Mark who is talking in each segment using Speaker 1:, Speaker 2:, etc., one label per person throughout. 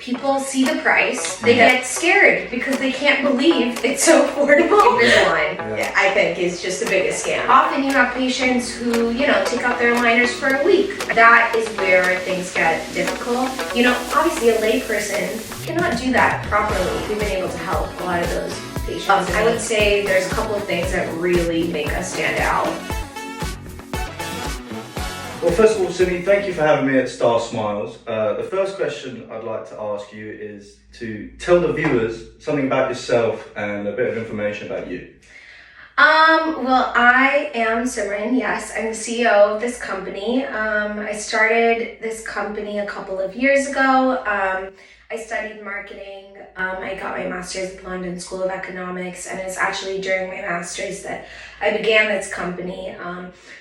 Speaker 1: people see the price, they get scared because they can't believe it's so affordable. Invisalign, I think, is just the biggest scam. Often you have patients who, take out their aligners for a week. That is where things get difficult. Obviously a layperson cannot do that properly. We've been able to help a lot of those patients. I would say there's a couple of things that really make us stand out.
Speaker 2: Well, first of all, Simi, thank you for having me at StarSmiles. The first question I'd like to ask you is to tell the viewers something about yourself and a bit of information about you.
Speaker 1: Well, I am Simran, yes. I'm the CEO of this company. I started this company a couple of years ago. I studied marketing. I got my master's at the London School of Economics, and it's actually during my master's that I began this company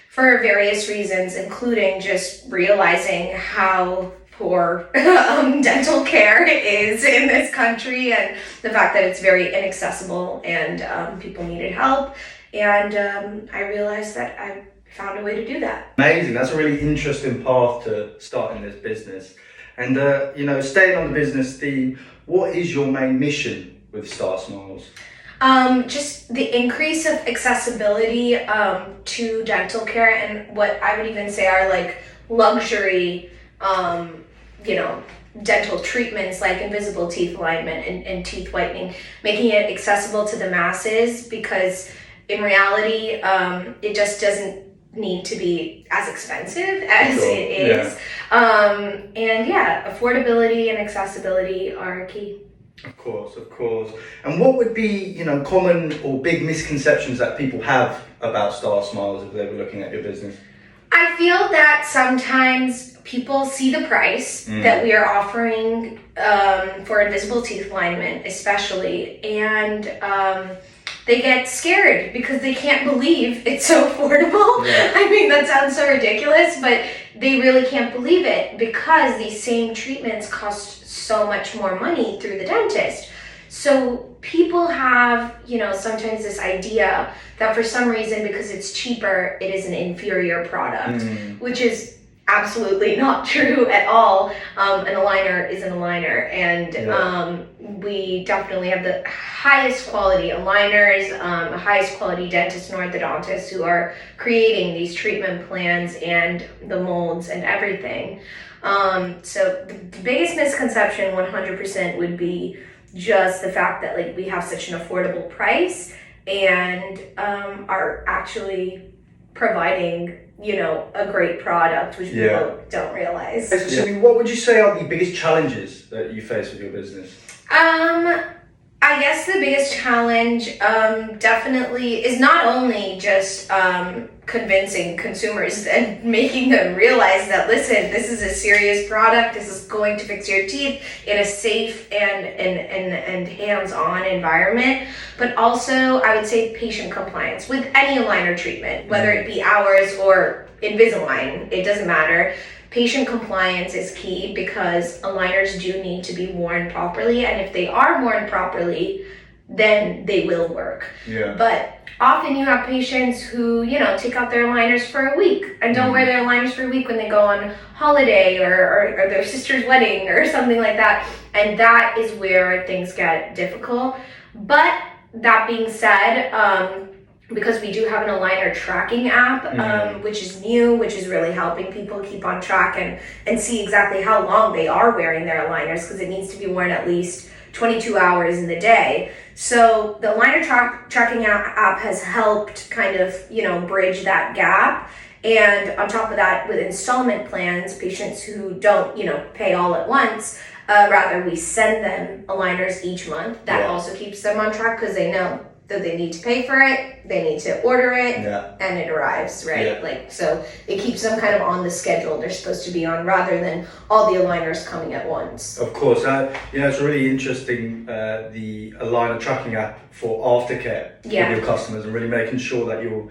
Speaker 1: for various reasons, including just realizing how poor dental care is in this country, and the fact that it's very inaccessible and people needed help. And I realized that I found a way to do that.
Speaker 2: Amazing. That's a really interesting path to starting this business. And, staying on the business theme, what is your main mission with StarSmiles?
Speaker 1: Just the increase of accessibility to dental care, and what I would even say are like luxury, dental treatments like invisible teeth alignment and teeth whitening, making it accessible to the masses, because in reality, it just doesn't need to be as expensive as it is. Affordability and accessibility are key.
Speaker 2: Of course. And what would be, common or big misconceptions that people have about StarSmiles if they were looking at your business?
Speaker 1: I feel that sometimes people see the price that we are offering for invisible teeth alignment, especially, and they get scared because they can't believe it's so affordable. Yeah. I mean, that sounds so ridiculous, but they really can't believe it because these same treatments cost so much more money through the dentist. So people have, sometimes this idea that for some reason, because it's cheaper, it is an inferior product, which is absolutely not true at all. An aligner is an aligner, and we definitely have the highest quality aligners, the highest quality dentists and orthodontists who are creating these treatment plans and the molds and everything. So the biggest misconception 100% would be just the fact that we have such an affordable price and are actually providing a great product, which people don't realize.
Speaker 2: So, what would you say are the biggest challenges that you face with your business?
Speaker 1: I guess the biggest challenge definitely is not only just convincing consumers and making them realize that, listen, this is a serious product, this is going to fix your teeth in a safe and hands-on environment, but also I would say patient compliance with any aligner treatment, whether it be ours or Invisalign, it doesn't matter. Patient compliance is key because aligners do need to be worn properly, and if they are worn properly, then they will work. Yeah. But often you have patients who, take out their aligners for a week and don't wear their aligners for a week when they go on holiday or their sister's wedding or something like that. And that is where things get difficult. But that being said, because we do have an aligner tracking app, which is new, which is really helping people keep on track and see exactly how long they are wearing their aligners, because it needs to be worn at least 22 hours in the day. So the aligner tracking app has helped kind of, bridge that gap. And on top of that, with installment plans, patients who don't, pay all at once, rather we send them aligners each month. That also keeps them on track because they know that they need to pay for it, they need to order it, and it arrives, right? Yeah. So it keeps them kind of on the schedule they're supposed to be on, rather than all the aligners coming at once.
Speaker 2: Of course, it's really interesting, the aligner tracking app for aftercare with your customers, and really making sure that you're,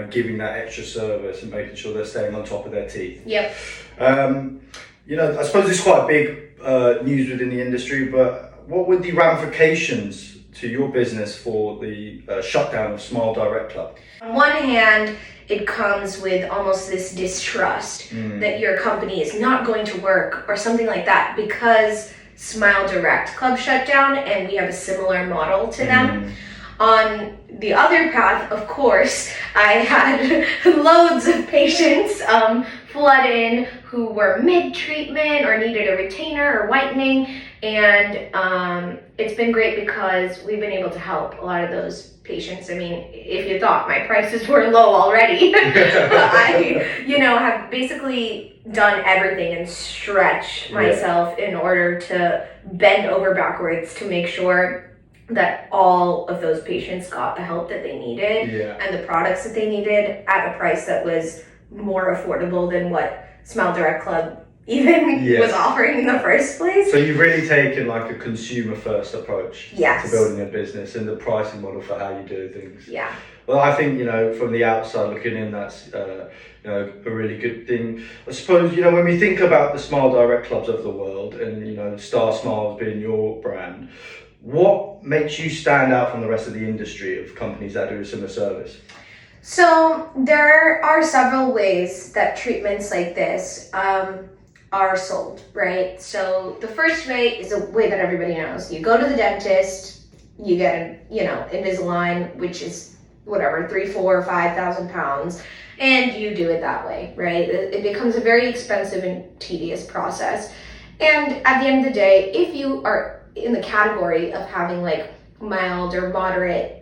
Speaker 2: giving that extra service and making sure they're staying on top of their teeth.
Speaker 1: Yep.
Speaker 2: I suppose it's quite big news within the industry, but what would the ramifications to your business for the shutdown of Smile Direct Club?
Speaker 1: On one hand, it comes with almost this distrust that your company is not going to work or something like that, because Smile Direct Club shut down, and we have a similar model to them. On the other path, of course, I had loads of patients flood in who were mid-treatment or needed a retainer or whitening, and it's been great because we've been able to help a lot of those patients. I mean, if you thought my prices were low already, I, have basically done everything and stretched myself in order to bend over backwards to make sure that all of those patients got the help that they needed and the products that they needed at a price that was more affordable than what Smile Direct Club even was offering in the first place.
Speaker 2: So you've really taken like a consumer first approach to building a business and the pricing model for how you do things.
Speaker 1: Yeah.
Speaker 2: Well, I think, from the outside looking in, that's a really good thing. I suppose, when we think about the Smile Direct Clubs of the world and, StarSmiles being your brand, what makes you stand out from the rest of the industry of companies that do a similar service?
Speaker 1: So there are several ways that treatments like this are sold, right? So the first way is a way that everybody knows. You go to the dentist, you get Invisalign, which is whatever, 3,000, 4,000, 5,000 pounds, and you do it that way, right? It becomes a very expensive and tedious process. And at the end of the day, if you are in the category of having like mild or moderate,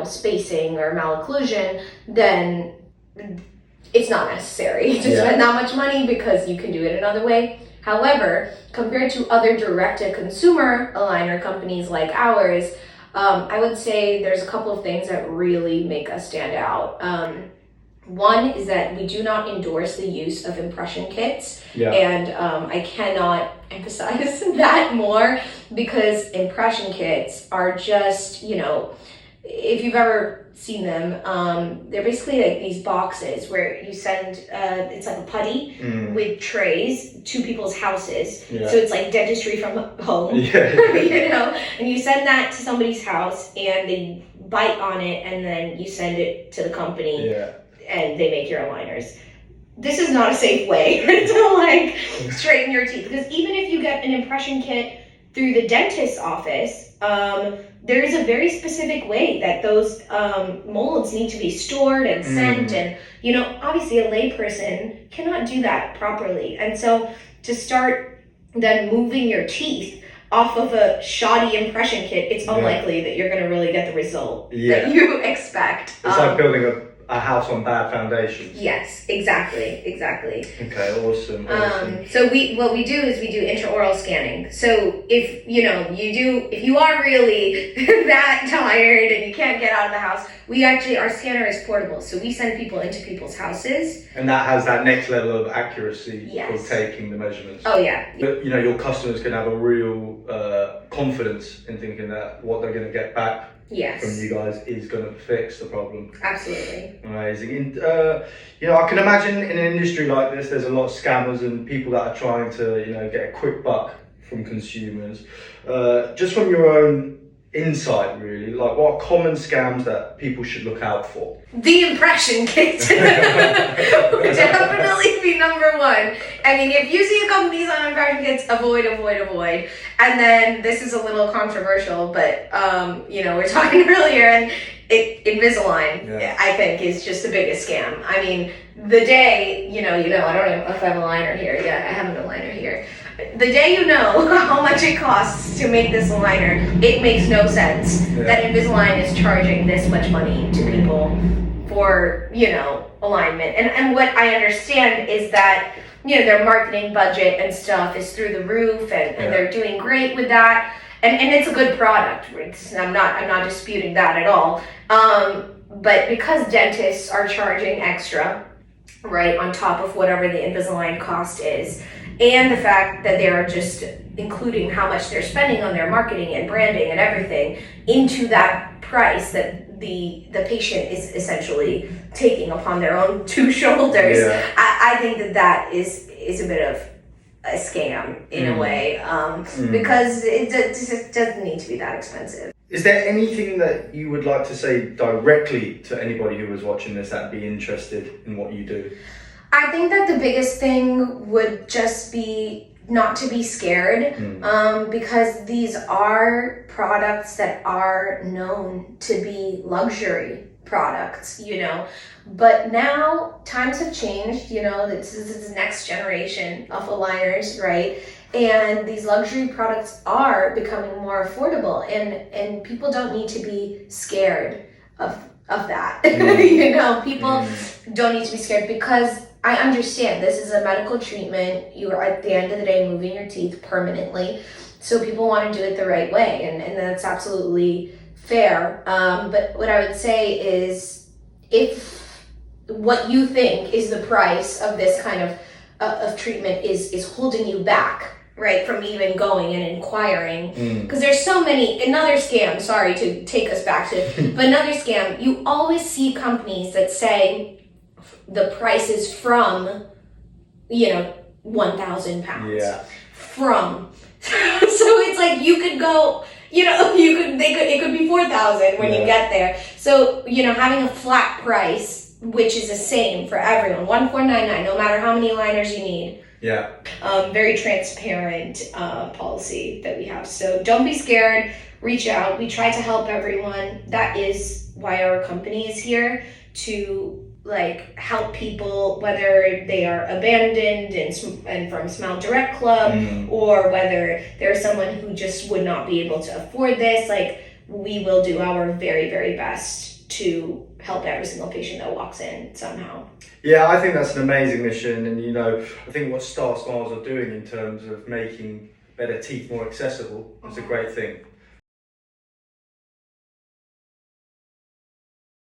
Speaker 1: spacing or malocclusion, then it's not necessary to spend that much money because you can do it another way. However, compared to other direct-to-consumer aligner companies like ours, I would say there's a couple of things that really make us stand out. One is that we do not endorse the use of impression kits, and I cannot emphasize that more, because impression kits are just, if you've ever seen them, they're basically like these boxes where you send, it's like a putty with trays to people's houses. So it's like dentistry from home, and you send that to somebody's house and they bite on it and then you send it to the company. And they make your aligners. This is not a safe way to straighten your teeth, because even if you get an impression kit through the dentist's office, there is a very specific way that those molds need to be stored and sent, and obviously a layperson cannot do that properly. And so to start then moving your teeth off of a shoddy impression kit, it's unlikely that you're going to really get the result that you expect.
Speaker 2: It's like building a house on bad foundations.
Speaker 1: Yes, exactly.
Speaker 2: Okay, awesome.
Speaker 1: So what we do is we do intraoral scanning. So if if you are really that tired and you can't get out of the house, our scanner is portable. So we send people into people's houses.
Speaker 2: And that has that next level of accuracy for taking the measurements.
Speaker 1: Oh yeah.
Speaker 2: But, your customers can have a real confidence in thinking that what they're going to get back from you guys is going to fix the problem.
Speaker 1: Absolutely.
Speaker 2: Amazing. And, I can imagine in an industry like this, there's a lot of scammers and people that are trying to, get a quick buck from consumers. Just from your own insight, really, like what are common scams that people should look out for?
Speaker 1: The impression kit would definitely be number one. I mean, if you see a company's on impression kits, avoid. And then this is a little controversial, but we're talking earlier, and Invisalign, I think, is just the biggest scam. I mean, the day, I don't know if I have a liner here. Yeah, I have an aligner here. The day you know how much it costs to make this aligner, it makes no sense that Invisalign is charging this much money to people for, alignment. And what I understand is that, their marketing budget and stuff is through the roof, and they're doing great with that. And it's a good product. I'm not disputing that at all. But because dentists are charging extra, right, on top of whatever the Invisalign cost is, and the fact that they are just including how much they're spending on their marketing and branding and everything into that price that the patient is essentially taking upon their own two shoulders, I think that is a bit of a scam in a way, because it just doesn't need to be that expensive.
Speaker 2: Is there anything that you would like to say directly to anybody who was watching this that'd be interested in what you do?
Speaker 1: I think that the biggest thing would just be not to be scared, because these are products that are known to be luxury products, you know. But now times have changed, you know, this is the next generation of aligners, right? And these luxury products are becoming more affordable, and people don't need to be scared of that. You know, people don't need to be scared, because I understand this is a medical treatment. You are at the end of the day moving your teeth permanently. So people want to do it the right way, and that's absolutely fair. But what I would say is, if what you think is the price of this kind of treatment is holding you back, right, from even going and inquiring, because there's so many. Another scam, sorry to take us back to, but another scam, you always see companies that say the price is from, you know, 1,000 pounds.
Speaker 2: Yeah.
Speaker 1: From. So it's like you could go, you know, it could be 4,000 when you get there. So, you know, having a flat price, which is the same for everyone, 1,499, no matter how many aligners you need.
Speaker 2: Yeah.
Speaker 1: Very transparent policy that we have. So don't be scared. Reach out. We try to help everyone. That is why our company is here, to like help people, whether they are abandoned and from Smile Direct Club, or whether there's someone who just would not be able to afford this. Like, we will do our very, very best to help every single patient that walks in somehow.
Speaker 2: Yeah, I think that's an amazing mission, and you know, I think what StarSmiles are doing in terms of making better teeth more accessible is a great thing.